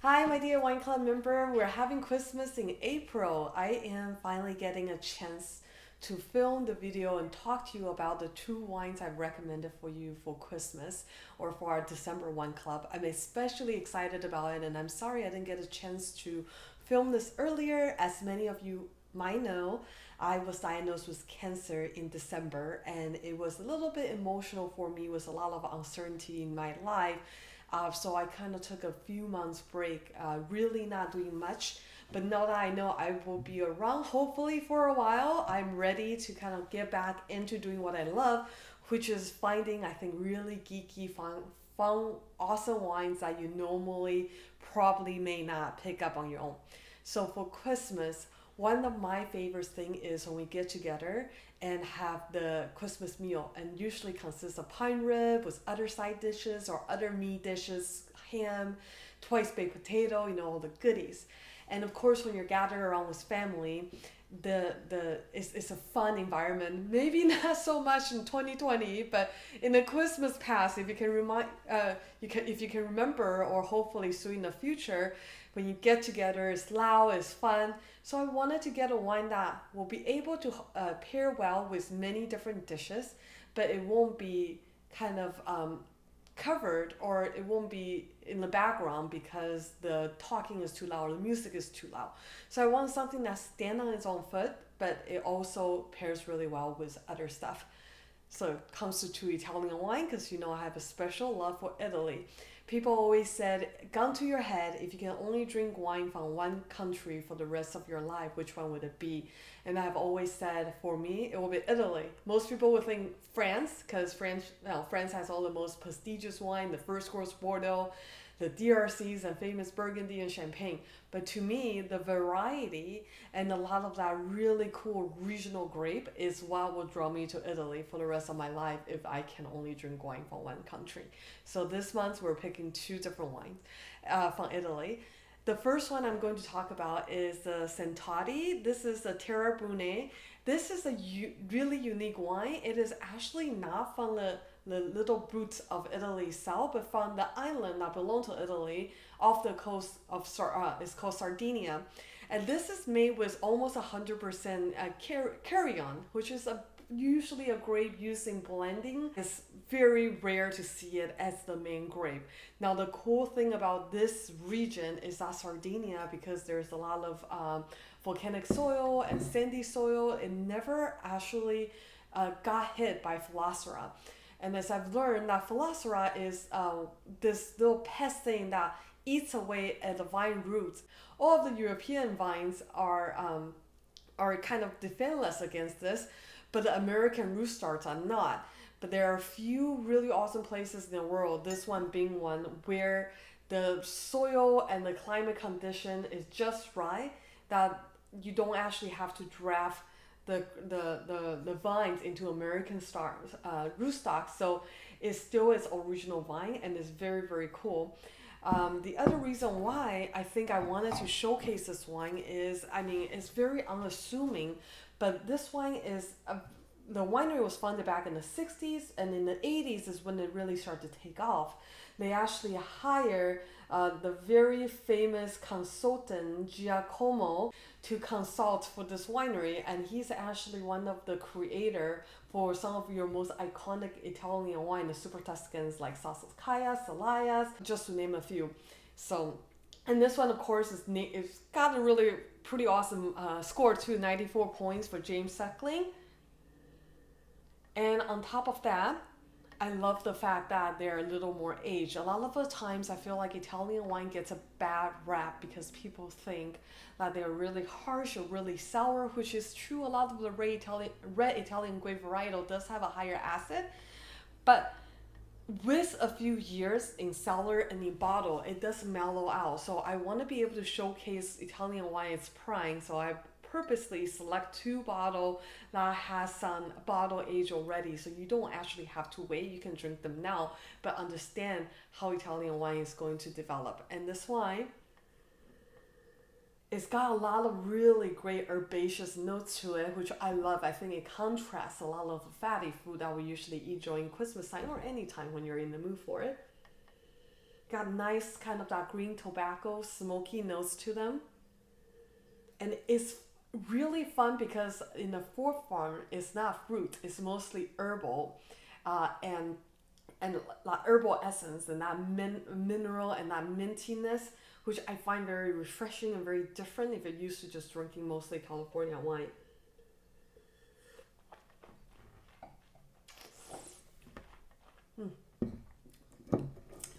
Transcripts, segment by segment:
Hi, my dear Wine Club member. We're having Christmas in April. I am finally getting a chance to film the video and talk to you about the two wines I've recommended for you for Christmas or for our December Wine Club. I'm especially excited about it, and I'm sorry I didn't get a chance to film this earlier. As many of you might know, I was diagnosed with cancer in December, and it was a little bit emotional for me with a lot of uncertainty in my life. So I kind of took a few months break, really not doing much. But now that I know I will be around, hopefully for a while, I'm ready to kind of get back into doing what I love, which is finding, I think, really geeky, fun, awesome wines that you normally probably may not pick up on your own. So for Christmas, one of my favorite thing is when we get together and have the Christmas meal, and usually consists of pine rib with other side dishes or other meat dishes, ham, twice baked potato, all the goodies. And of course, when you're gathered around with family, it's a fun environment. Maybe not so much in 2020, but in the Christmas past, if you can if you can remember, or hopefully soon in the future, when you get together, it's loud, it's fun. So I wanted to get a wine that will be able to pair well with many different dishes, but it won't be kind of covered, or it won't be in the background because the talking is too loud or the music is too loud. So I want something that stands on its own foot, but it also pairs really well with other stuff. So it comes to Italian wine, because I have a special love for Italy. People always said, gun to your head, if you can only drink wine from one country for the rest of your life, which one would it be? And I've always said, for me, it will be Italy. Most people would think France, because France has all the most prestigious wine, the first course Bordeaux, the DRCs and famous Burgundy and Champagne. But to me, the variety and a lot of that really cool regional grape is what will draw me to Italy for the rest of my life if I can only drink wine from one country. So this month we're picking two different wines from Italy. The first one I'm going to talk about is the Centati. This is the Terra Brunei. This is a really unique wine. It is actually not from the little roots of Italy itself, but from the island that belong to Italy off the coast of it's called Sardinia. And this is made with almost 100% carry-on, which is usually a grape used in blending. It's very rare to see it as the main grape. Now the cool thing about this region is that Sardinia, because there's a lot of volcanic soil and sandy soil, it never actually got hit by Phylloxera. And as I've learned, that Phylloxera is this little pest thing that eats away at the vine roots. All of the European vines are kind of defenseless against this, but the American root starts are not. But there are a few really awesome places in the world, this one being one, where the soil and the climate condition is just right, that you don't actually have to draft the vines into American rootstocks. So it still is original vine, and it's very, very cool. The other reason why I think I wanted to showcase this wine is, it's very unassuming, but this wine is the winery was founded back in the 60s, and in the 80s is when it really started to take off. They actually hire the very famous consultant Giacomo to consult for this winery, and he's actually one of the creator for some of your most iconic Italian wine, the Super Tuscans like Sassicaia, Salayas, just to name a few. So, and this one, of course, it's got a really pretty awesome score too, 94 points for James Suckling. And on top of that, I love the fact that they're a little more aged. A lot of the times I feel like Italian wine gets a bad rap because people think that they're really harsh or really sour, which is true. A lot of the red Italian grape varietal does have a higher acid, but with a few years in cellar and in bottle, it does mellow out. So I want to be able to showcase Italian wine its prime, so I purposely select two bottle that has some bottle age already, so you don't actually have to wait. You can drink them now, but understand how Italian wine is going to develop. And this wine, it's got a lot of really great herbaceous notes to it, which I love. I think it contrasts a lot of fatty food that we usually eat during Christmas time or any time when you're in the mood for it. got nice kind of that green tobacco, smoky notes to them. And it's really fun because in the fourth farm, it's not fruit, it's mostly herbal, and like herbal essence and that mineral and that mintiness, which I find very refreshing and very different if you're used to just drinking mostly California wine.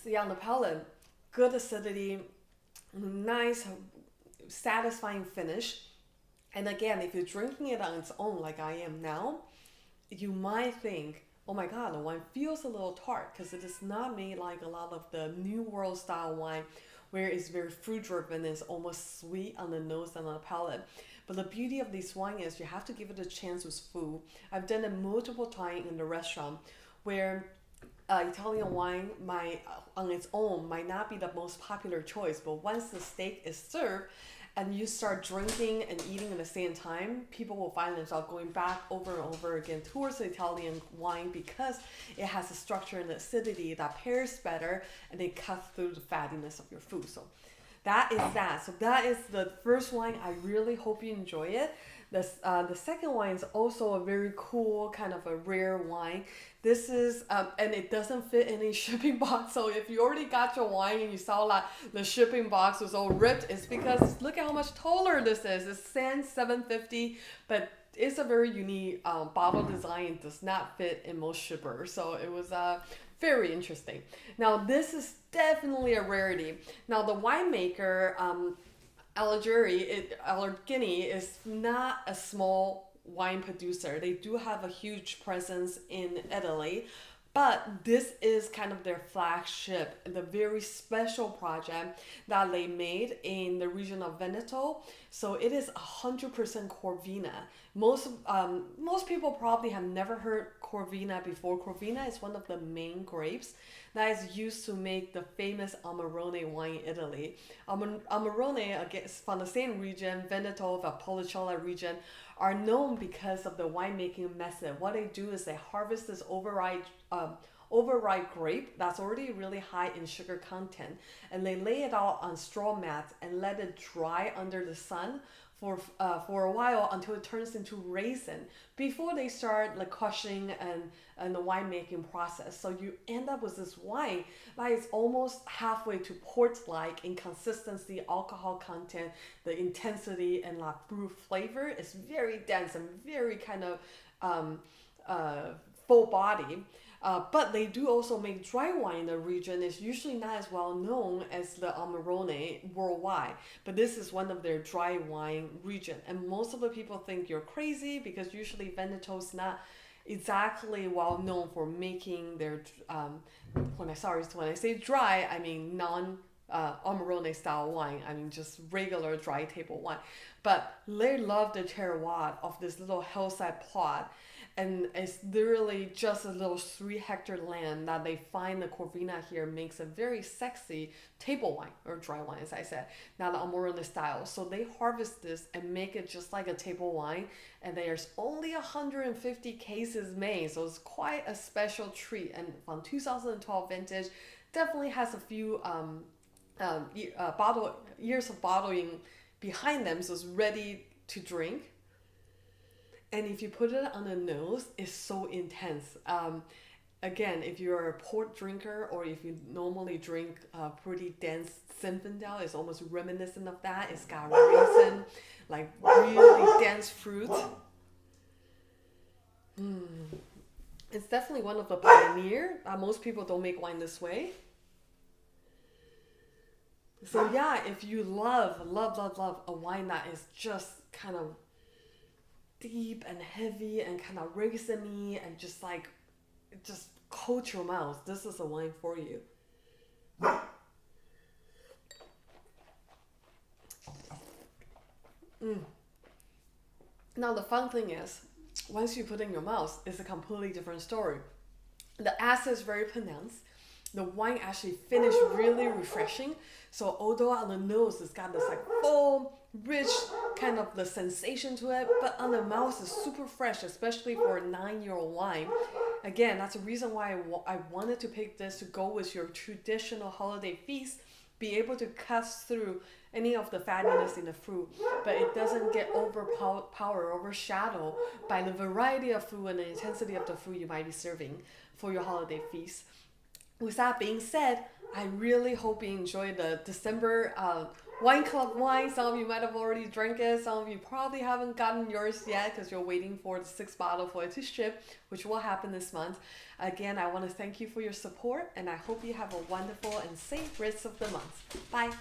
So yeah, on the palate, good acidity, nice, satisfying finish. And again, if you're drinking it on its own like I am now, you might think, oh my god, the wine feels a little tart because it is not made like a lot of the New World style wine where it's very fruit driven, it's almost sweet on the nose and on the palate. But the beauty of this wine is you have to give it a chance with food. I've done it multiple times in the restaurant where Italian wine might, on its own, might not be the most popular choice, but once the steak is served and you start drinking and eating at the same time, people will find themselves going back over and over again towards the Italian wine because it has a structure and acidity that pairs better and it cuts through the fattiness of your food. So that is that. So that is the first wine. I really hope you enjoy it. The second wine is also a very cool kind of a rare wine. This is, and it doesn't fit in a shipping box. So if you already got your wine and you saw that the shipping box was all ripped, it's because look at how much taller this is. It's San 750, but it's a very unique bottle design. It does not fit in most shippers. So it was very interesting. Now this is definitely a rarity. Now the winemaker, Allergini is not a small wine producer. They do have a huge presence in Italy, but this is kind of their flagship, the very special project that they made in the region of Veneto. So it is 100% Corvina. Most people probably have never heard Corvina before. Corvina is one of the main grapes that is used to make the famous Amarone wine in Italy. Amarone, again, from the same region, Veneto, Valpolicella region, are known because of the winemaking method. What they do is they harvest this overripe grape that's already really high in sugar content, and they lay it out on straw mats and let it dry under the sun for a while until it turns into raisin before they start like crushing and the winemaking process. So you end up with this wine that is almost halfway to port-like in consistency, alcohol content, the intensity, and like fruit flavor is very dense and very kind of full body. But they do also make dry wine in the region. It's usually not as well known as the Amarone worldwide, but this is one of their dry wine region. And most of the people think you're crazy because usually Veneto's not exactly well known for making their, when I say dry, I mean Amarone style wine. I mean just regular dry table wine. But they love the terroir of this little hillside plot. And it's literally just a little 3-hectare land that they find the Corvina here makes a very sexy table wine or dry wine, as I said, now the Amarone style. So they harvest this and make it just like a table wine, and there's only 150 cases made, so it's quite a special treat. And from 2012 vintage, definitely has a few years of bottling behind them, so it's ready to drink. And if you put it on the nose, it's so intense. Again, if you're a port drinker or if you normally drink pretty dense Zinfandel, it's almost reminiscent of that. It's got raisin, like really dense fruit. It's definitely one of the pioneer. Most people don't make wine this way. So yeah, if you love a wine that is just kind of deep and heavy and kind of raisiny and just coat your mouth, this is a wine for you. Now the fun thing is, once you put it in your mouth, it's a completely different story. The acid is very pronounced. The wine actually finished really refreshing. So although on the nose it's got this like full, rich kind of the sensation to it, but on the mouth it's super fresh, especially for a 9-year-old wine. again, that's the reason why I wanted to pick this to go with your traditional holiday feast, be able to cut through any of the fattiness in the fruit, but it doesn't get overshadowed by the variety of food and the intensity of the food you might be serving for your holiday feast. With that being said, I really hope you enjoy the December wine club wine. Some of you might have already drank it. Some of you probably haven't gotten yours yet because you're waiting for the 6th bottle for it to ship, which will happen this month. Again, I want to thank you for your support, and I hope you have a wonderful and safe rest of the month. Bye.